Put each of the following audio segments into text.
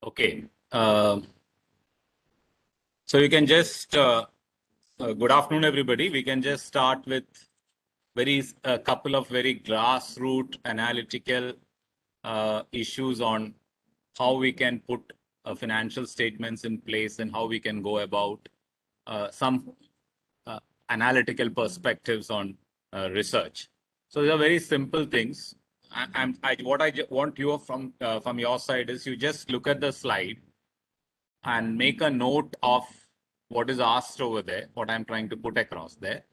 Okay. So you can just, good afternoon, everybody. We can just start with a couple of very grassroots analytical issues on how we can put financial statements in place and how we can go about some analytical perspectives on research. So these are very simple things. What I want you from your side is you just look at the slide and make a note of what is asked over there, what I'm trying to put across there.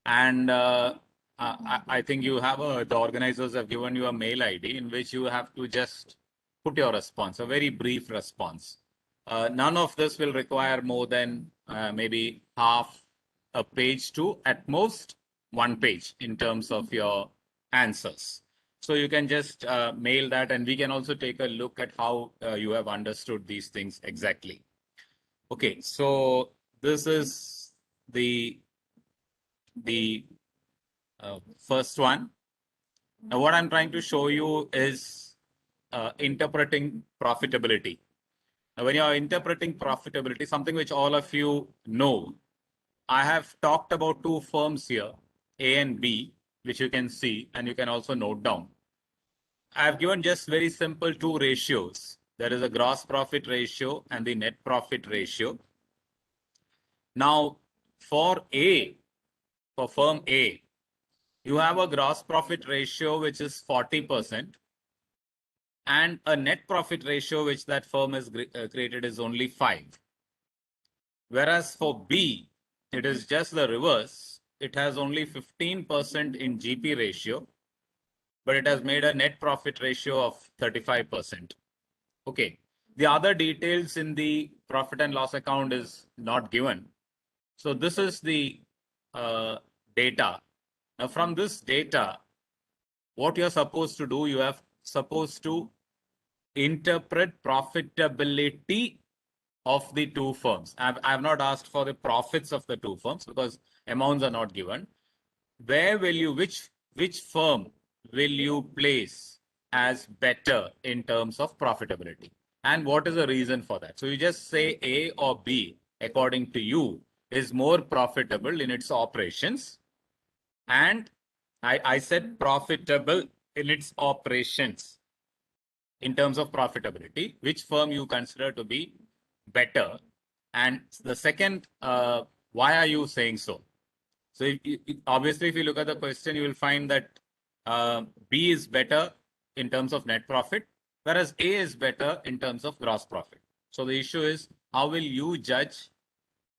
And I think the organizers have given you a mail ID in which you have to just put your response, a very brief response. None of this will require more than maybe half a page to at most 1 page in terms of your answers. So you can just mail that, and we can also take a look at how you have understood these things exactly. Okay, so this is the first one. Now, what I'm trying to show you is interpreting profitability. Now, when you're interpreting profitability, something which all of you know, I have talked about two firms here, A and B, which you can see, and you can also note down. I have given just very simple two ratios. There is a gross profit ratio and the net profit ratio. Now, for firm A, you have a gross profit ratio which is 40% and a net profit ratio which that firm has created is only 5. Whereas for B, it is just the reverse. It has only 15% in GP ratio, but it has made a net profit ratio of 35%. Okay. The other details in the profit and loss account is not given. So this is the data. Now from this data, what you're supposed to do, you have supposed to interpret profitability of the two firms. I've not asked for the profits of the two firms because amounts are not given. Where will you, which firm will you place as better in terms of profitability? And what is the reason for that? So you just say A or B, according to you, is more profitable in its operations. And I said profitable in its operations in terms of profitability, which firm you consider to be better. And the second, why are you saying so? So obviously, if you look at the question, you will find that B is better in terms of net profit, whereas A is better in terms of gross profit. So the issue is, how will you judge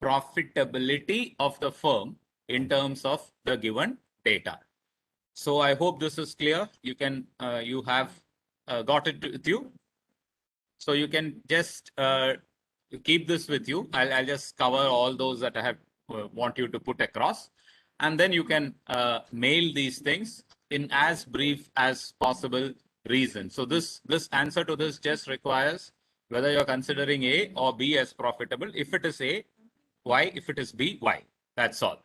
profitability of the firm in terms of the given data? So I hope this is clear. You can, you have got it with you. So you can just keep this with you. I'll just cover all those that I have want you to put across. And then you can mail these things in as brief as possible reason. So this answer to this just requires whether you're considering A or B as profitable. If it is A, why? If it is B, why? That's all.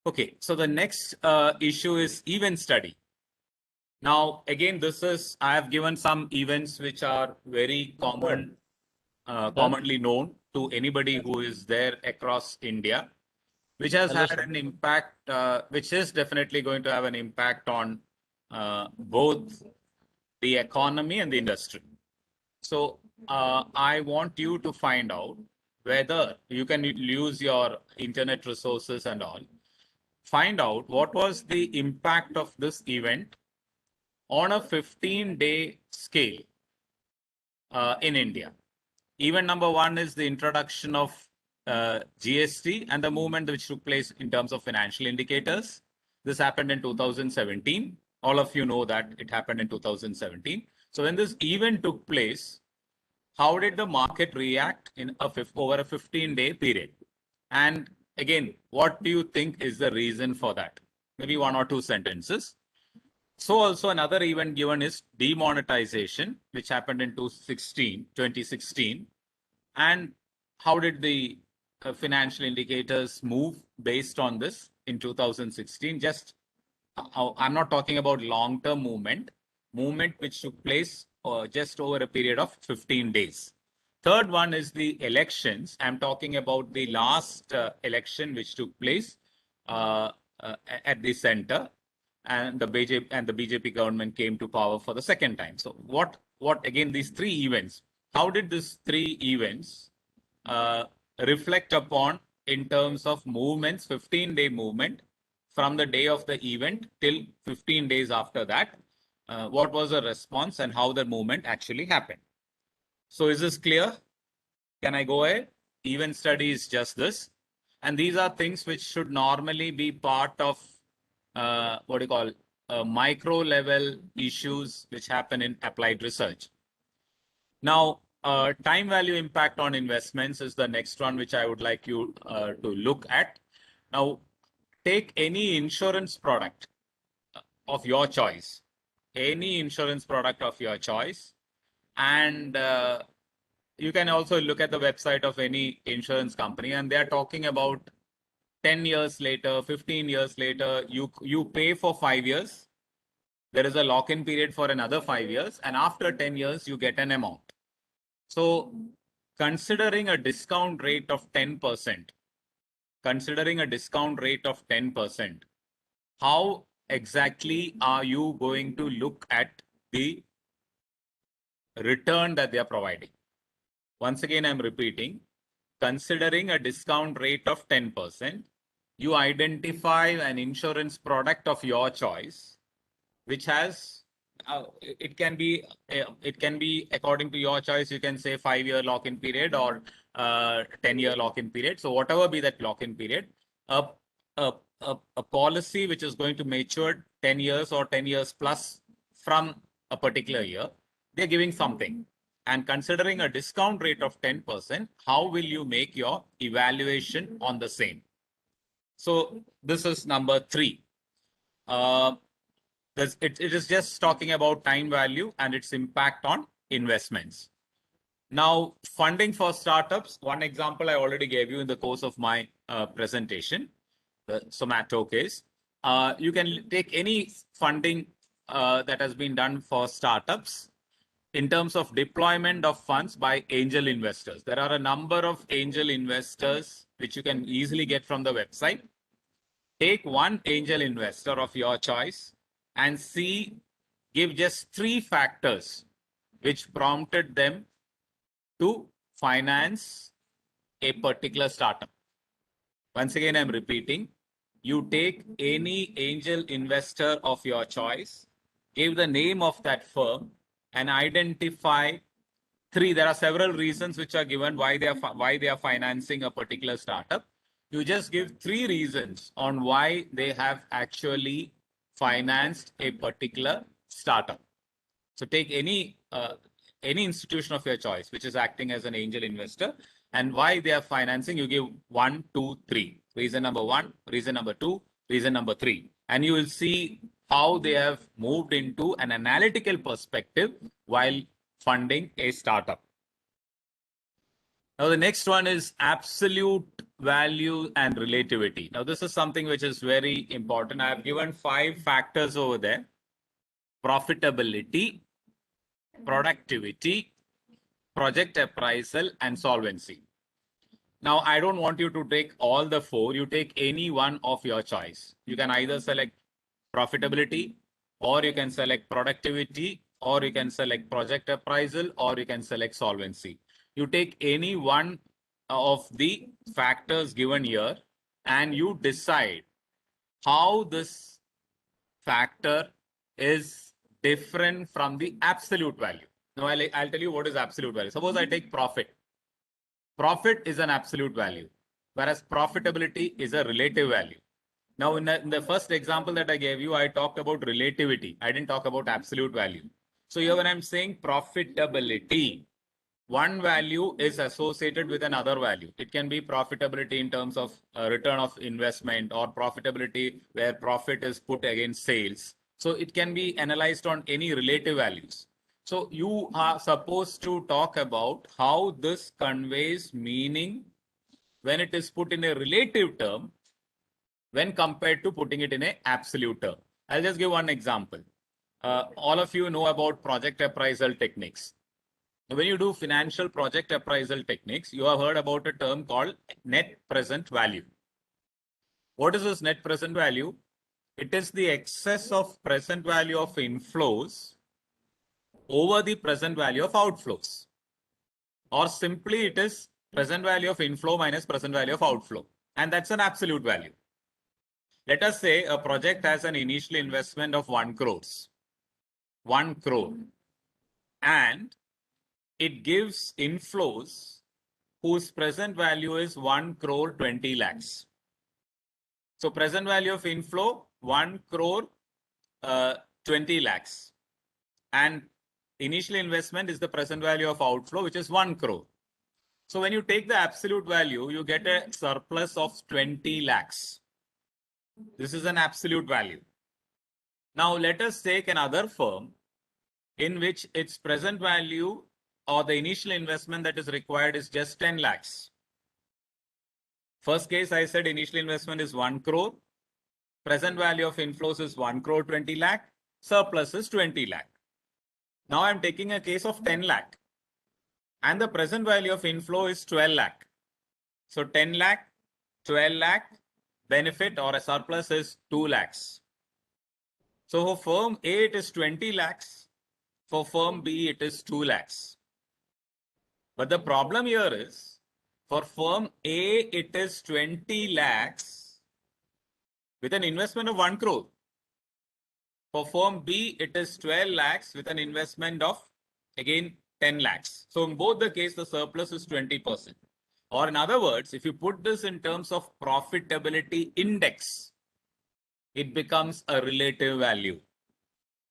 Okay, so the next issue is event study. Now, again, I have given some events which are very commonly known to anybody who is there across India, which has had an impact, which is definitely going to have an impact on both the economy and the industry. So I want you to find out whether you can use your internet resources and all. Find out what was the impact of this event on a 15-day scale in India. Event number one is the introduction of GST and the movement which took place in terms of financial indicators. This happened in 2017. All of you know that it happened in 2017. So when this event took place, how did the market react in over a 15-day period? And again, what do you think is the reason for that? Maybe one or two sentences. So also another event given is demonetization, which happened in 2016. And how did the financial indicators move based on this in 2016? Just, I'm not talking about long-term movement which took place just over a period of 15 days. Third one is the elections. I'm talking about the last election which took place uh, at the center, and the BJP government came to power for the second time. So what again, these three events, how did these three events reflect upon in terms of movements, 15-day movement from the day of the event till 15 days after that? What was the response and how the movement actually happened? So is this clear? Can I go ahead? Event study is just this. And these are things which should normally be part of what do you call micro level issues which happen in applied research. Now, time value impact on investments is the next one which I would like you to look at. Now, take any insurance product of your choice, any insurance product of your choice, and you can also look at the website of any insurance company, and they are talking about 10 years later, 15 years later, you pay for 5 years. There is a lock-in period for another 5 years, and after 10 years, you get an amount. So considering a discount rate of 10%, how exactly are you going to look at the return that they are providing? Once again, I'm repeating, considering a discount rate of 10%, you identify an insurance product of your choice, which has, it can be according to your choice. You can say 5-year lock-in period or 10-year lock-in period. So whatever be that lock-in period, a policy which is going to mature 10 years or 10 years plus from a particular year, they're giving something. And considering a discount rate of 10%, how will you make your evaluation on the same? So this is number 3. It is just talking about time value and its impact on investments. Now, funding for startups, one example I already gave you in the course of my presentation, the Zomato case. You can take any funding that has been done for startups in terms of deployment of funds by angel investors. There are a number of angel investors which you can easily get from the website. Take one angel investor of your choice and give just 3 factors which prompted them to finance a particular startup. Once again, I'm repeating, you take any angel investor of your choice, give the name of that firm, and identify 3. There are several reasons which are given why they are financing a particular startup. You just give 3 reasons on why they have actually financed a particular startup. So take any institution of your choice which is acting as an angel investor, and why they are financing. You give 1, 2, 3. Reason number 1, reason number 2, reason number 3, and you will see how they have moved into an analytical perspective while funding a startup. Now, the next one is absolute value and relativity. Now, this is something which is very important. I have given 5 factors over there: profitability, productivity, project appraisal, and solvency. Now, I don't want you to take all the 4. You take any one of your choice. You can either select profitability, or you can select productivity, or you can select project appraisal, or you can select solvency. You take any one of the factors given here and you decide how this factor is different from the absolute value. Now, I'll tell you what is absolute value. Suppose I take profit. Profit is an absolute value, whereas profitability is a relative value. Now, in the first example that I gave you, I talked about relativity. I didn't talk about absolute value. So here when I'm saying profitability, one value is associated with another value. It can be profitability in terms of return of investment, or profitability where profit is put against sales. So it can be analyzed on any relative values. So you are supposed to talk about how this conveys meaning when it is put in a relative term when compared to putting it in an absolute term. I'll just give one example. all of you know about project appraisal techniques. When you do financial project appraisal techniques, you have heard about a term called net present value. What is this net present value? It is the excess of present value of inflows over the present value of outflows. Or simply it is present value of inflow minus present value of outflow. And that's an absolute value. Let us say a project has an initial investment of 1 crores. 1 crore. And it gives inflows whose present value is 1 crore 20 lakhs. So present value of inflow 1 crore 20 lakhs. And initial investment is the present value of outflow, which is 1 crore. So when you take the absolute value, you get a surplus of 20 lakhs. This is an absolute value. Now let us take another firm in which its present value or the initial investment that is required is just 10 lakhs. First case, I said initial investment is 1 crore. Present value of inflows is 1 crore 20 lakh. Surplus is 20 lakh. Now I'm taking a case of 10 lakh. And the present value of inflow is 12 lakh. So 10 lakh, 12 lakh, benefit or a surplus is 2 lakhs. So for firm A, it is 20 lakhs. For firm B, it is 2 lakhs. But the problem here is, for firm A, it is 20 lakhs with an investment of 1 crore. For firm B, it is 12 lakhs with an investment of, again, 10 lakhs. So in both the case, the surplus is 20%. Or in other words, if you put this in terms of profitability index, it becomes a relative value.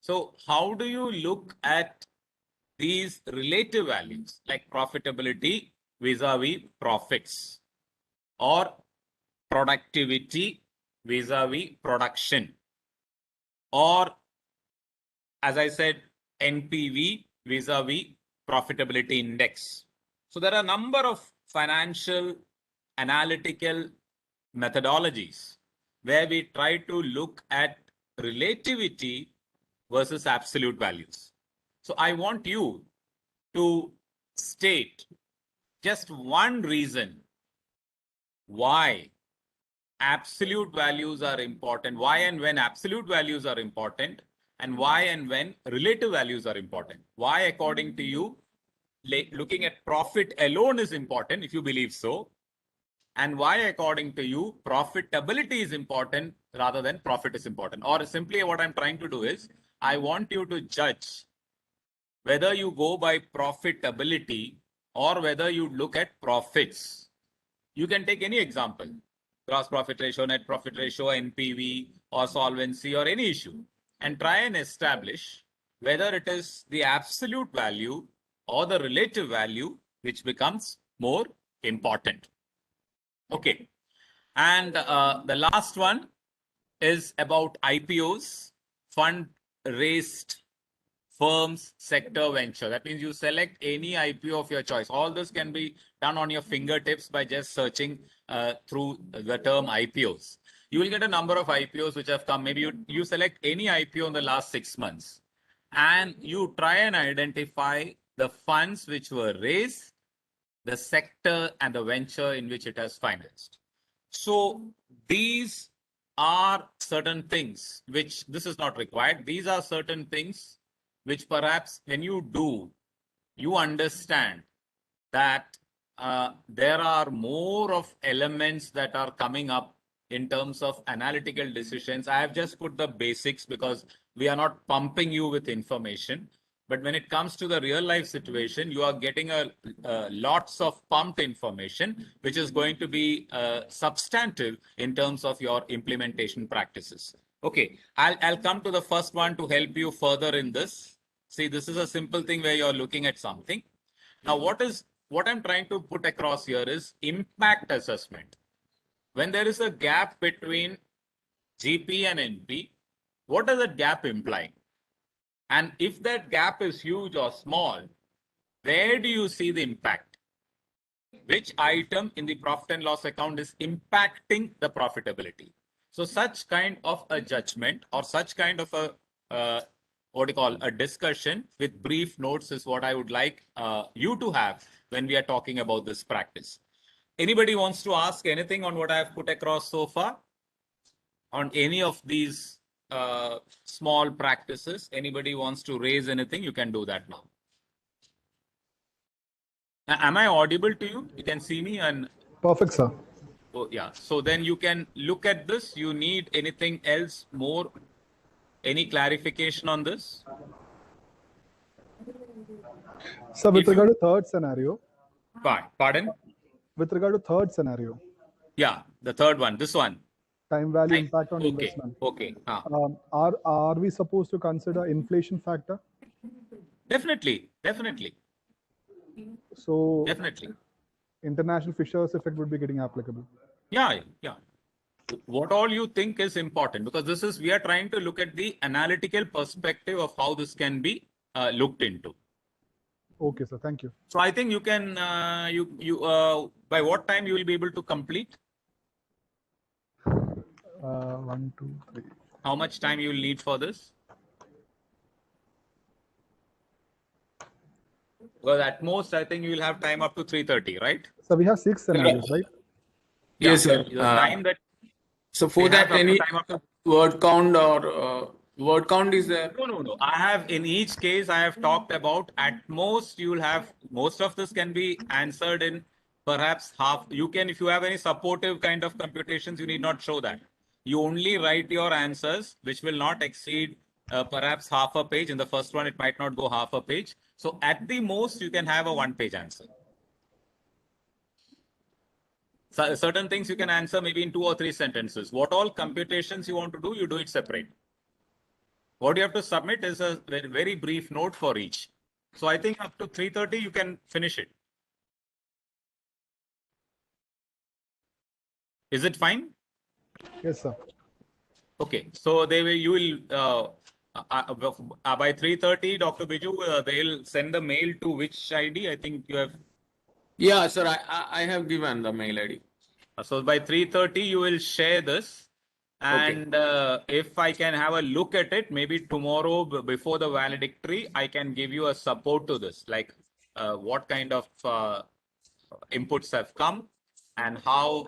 So how do you look at these relative values like profitability vis-a-vis profits or productivity vis-a-vis production, or as I said, NPV vis-a-vis profitability index? So there are a number of financial analytical methodologies where we try to look at relativity versus absolute values. So I want you to state just one reason why absolute values are important, why and when absolute values are important, and why and when relative values are important. Why, according to you, looking at profit alone is important, if you believe so, and why, according to you, profitability is important rather than profit is important. Or simply what I'm trying to do is, I want you to judge whether you go by profitability or whether you look at profits. You can take any example, gross profit ratio, net profit ratio, NPV, or solvency, or any issue, and try and establish whether it is the absolute value or the relative value which becomes more important. Okay. And the last one is about IPOs, fund raised firms, sector, venture. That means you select any IPO of your choice. All this can be done on your fingertips by just searching through the term IPOs. You will get a number of IPOs which have come. Maybe you select any IPO in the last 6 months and you try and identify the funds which were raised, the sector and the venture in which it has financed. So these are certain things which this is not required. These are certain things which perhaps when you do, you understand that there are more of elements that are coming up in terms of analytical decisions. I have just put the basics because we are not pumping you with information. But when it comes to the real life situation, you are getting lots of pumped information, which is going to be substantive in terms of your implementation practices. Okay, I'll come to the first one to help you further in this. See, this is a simple thing where you're looking at something. Now, what I'm trying to put across here is impact assessment. When there is a gap between GP and NP, what does that gap imply? And if that gap is huge or small, where do you see the impact? Which item in the profit and loss account is impacting the profitability? So such kind of a judgment or such kind of a what do you call, a discussion with brief notes is what I would like you to have when we are talking about this practice. Anybody wants to ask anything on what I have put across so far? On any of these small practices? Anybody wants to raise anything? You can do that now. Am I audible to you? You can see me and... Perfect, sir. Oh, yeah. So then you can look at this. You need anything else more? Any clarification on this? So with regard to third scenario. Pardon? With regard to third scenario. Yeah, the third one, this one. Time value impact on investment. Okay. Are we supposed to consider inflation factor? Definitely. So definitely. International Fisher's effect would be getting applicable. Yeah. What all you think is important, because we are trying to look at the analytical perspective of how this can be looked into. Okay, sir. Thank you. So I think you can, by what time you will be able to complete? 1, 2, 3. How much time you will need for this? Well, at most, I think you will have time up to 3:30, right? So we have 6 scenarios, right? Yes, sir. The time that... So for that, any word count or word count is there? No. I have, in each case, I have talked about at most you will have, most of this can be answered in perhaps half. You can, if you have any supportive kind of computations, you need not show that. You only write your answers, which will not exceed perhaps half a page. In the first one, it might not go half a page. So at the most, you can have a 1-page answer. So certain things you can answer maybe in 2 or 3 sentences. What all computations you want to do, you do it separate. What you have to submit is a very brief note for each. So I think up to 3:30, you can finish it. Is it fine? Yes, sir. Okay. So you will, by 3:30, Dr. Biju, they'll send the mail to which ID? I think you have. Yeah, sir. I have given the mail ID. So by 3:30, you will share this. And if I can have a look at it, maybe tomorrow before the valedictory, I can give you a support to this, like what kind of inputs have come and how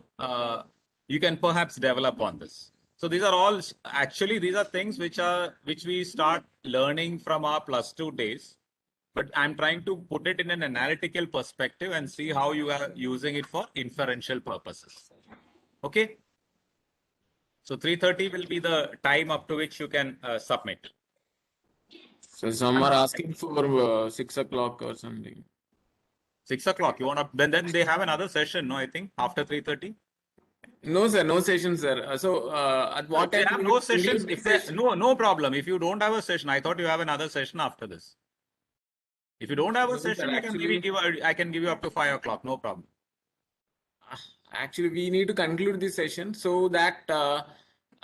you can perhaps develop on this. So these are all, actually, these are things which we start learning from our +2 days. But I'm trying to put it in an analytical perspective and see how you are using it for inferential purposes. Okay. So 3:30 will be the time up to which you can submit. So some are asking for 6 o'clock or something. 6 o'clock. You want to? Then they have another session. No, I think after 3:30. No, sir. No session, sir. So at what time? They have no sessions. No problem. If you don't have a session, I thought you have another session after this. If you don't have a session, I can give you up to 5 o'clock. No problem. Actually, we need to conclude this session so that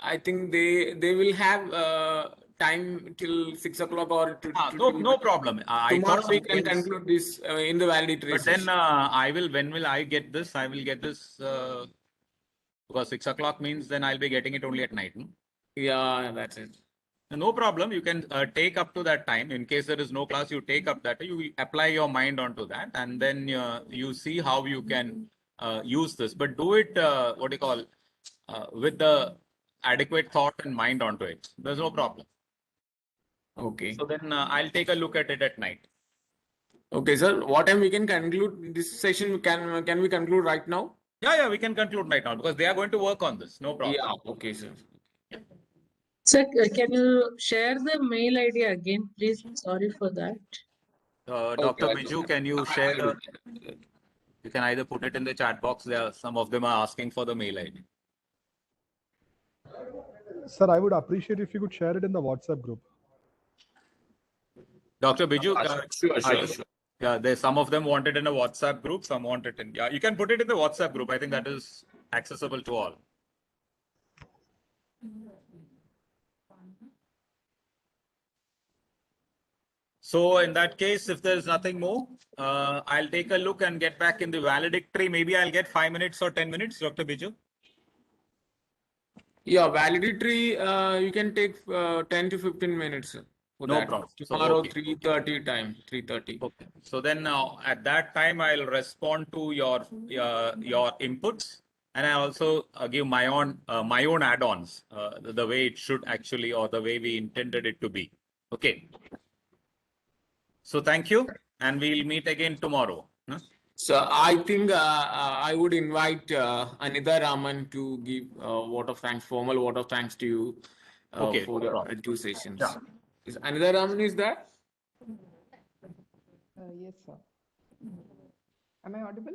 I think they will have time till 6 o'clock or no problem. Tomorrow we can conclude this in the valedictory. But then I will. When will I get this? I will get this because 6 o'clock means then I'll be getting it only at night. No? Yeah, that's it. No problem. You can take up to that time. In case there is no class, you take up that. You apply your mind onto that, and then you see how you can use this. But do it, with the adequate thought and mind onto it. There's no problem. Okay. So then I'll take a look at it at night. Okay, sir. What time we can conclude this session? Can we conclude right now? Yeah, we can conclude right now because they are going to work on this. No problem. Yeah. Okay, sir. Sir, can you share the mail ID again, please? Sorry for that. Dr. Biju, can you share? You can either put it in the chat box. Some of them are asking for the mail ID. Sir, I would appreciate if you could share it in the WhatsApp group. Dr. Biju, Sure. Yeah, some of them want it in a WhatsApp group. Some want it in. Yeah, you can put it in the WhatsApp group. I think that is accessible to all. So in that case, if there's nothing more, I'll take a look and get back in the valedictory. Maybe I'll get 5 minutes or 10 minutes, Dr. Biju. Yeah, valedictory, you can take 10 to 15 minutes. for No that. problem. So, Tomorrow, okay. 3:30 time, 3:30. Okay. So then at that time, I'll respond to your inputs, and I also give my own add-ons, the way it should actually, or the way we intended it to be. Okay. So thank you, and we'll meet again tomorrow. Huh? So I think I would invite Anitha Raman to give vote of thanks, formal vote of thanks to you Okay, for no the problem. 2 sessions. Yeah. Is Anitha Raman is there? Yes, sir. Am I audible?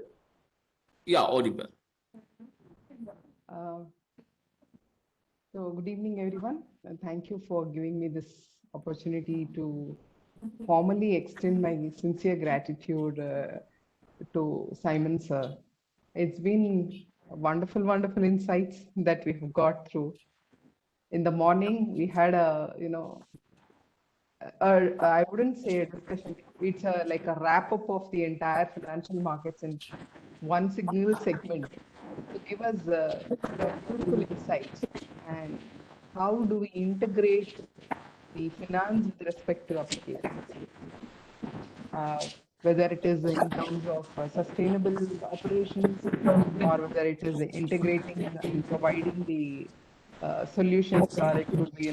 Yeah, audible. Uh, so good evening, everyone. And thank you for giving me this opportunity to formally extend my sincere gratitude to Simon, sir. It's been wonderful, wonderful insights that we've got through. In the morning, we had I wouldn't say a discussion. It's like a wrap up of the entire financial markets in one single segment to give us beautiful insights. And how do we integrate the finance with respect to applications? Whether it is in terms of sustainable operations or whether it is integrating and providing the solutions, or it could be,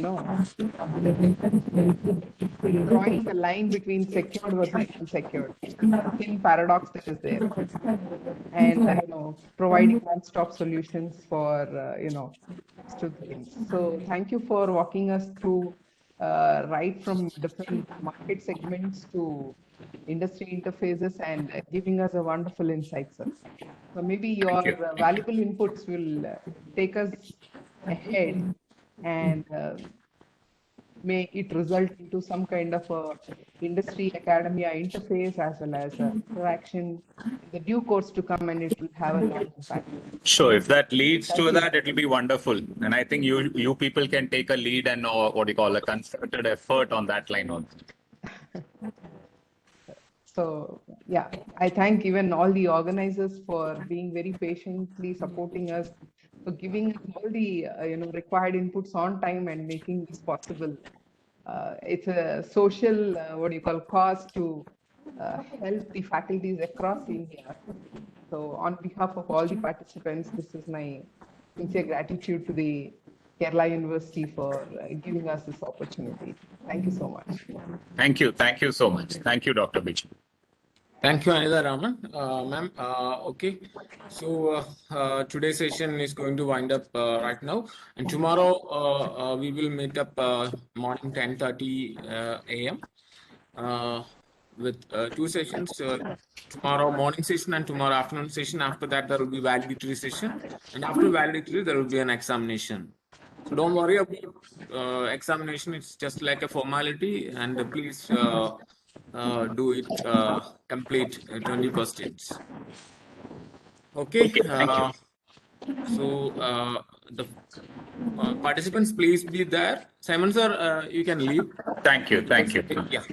drawing the line between secured versus unsecured, thin paradox that is there, and providing one-stop solutions for to things. So thank you for walking us through right from different market segments to industry interfaces and giving us a wonderful insight, sir. So maybe your valuable inputs will take us ahead and may it result into some kind of a industry academia interface as well as interaction in the due course to come, and it will have a long impact. Sure. If that leads Thank to you. that, it will be wonderful. And I think you people can take a lead and what do you call a concerted effort on that line also. So yeah, I thank even all the organizers for being very patiently supporting us, for giving us all the required inputs on time and making this possible. It's a social cause to help the faculties across India. So on behalf of all the participants, this is my sincere gratitude to the Kerala University for giving us this opportunity. Thank you so much. Thank you. Thank you so much. Thank you, Dr. Biju. Thank you, Anitha Raman. Ma'am, okay. So today's session is going to wind up right now. And tomorrow we will meet up morning 10:30 a.m. With 2 sessions. Tomorrow morning session and tomorrow afternoon session. After that, there will be valedictory session. And after valedictory, there will be an examination. So don't worry about examination. It's just like a formality. And please do it, complete 20 questions. Okay. Thank you. So the participants, please be there. Simon sir, you can leave. Thank you. Thank you. Yeah.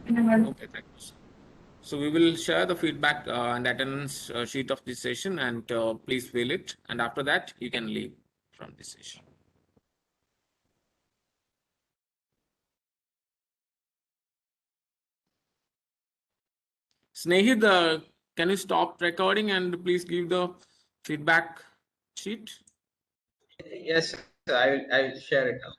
Okay, thank you. So we will share the feedback and attendance sheet of this session, and please fill it. And after that, you can leave from this session. Snehid, can you stop recording and please give the feedback sheet? Yes, I will share it now.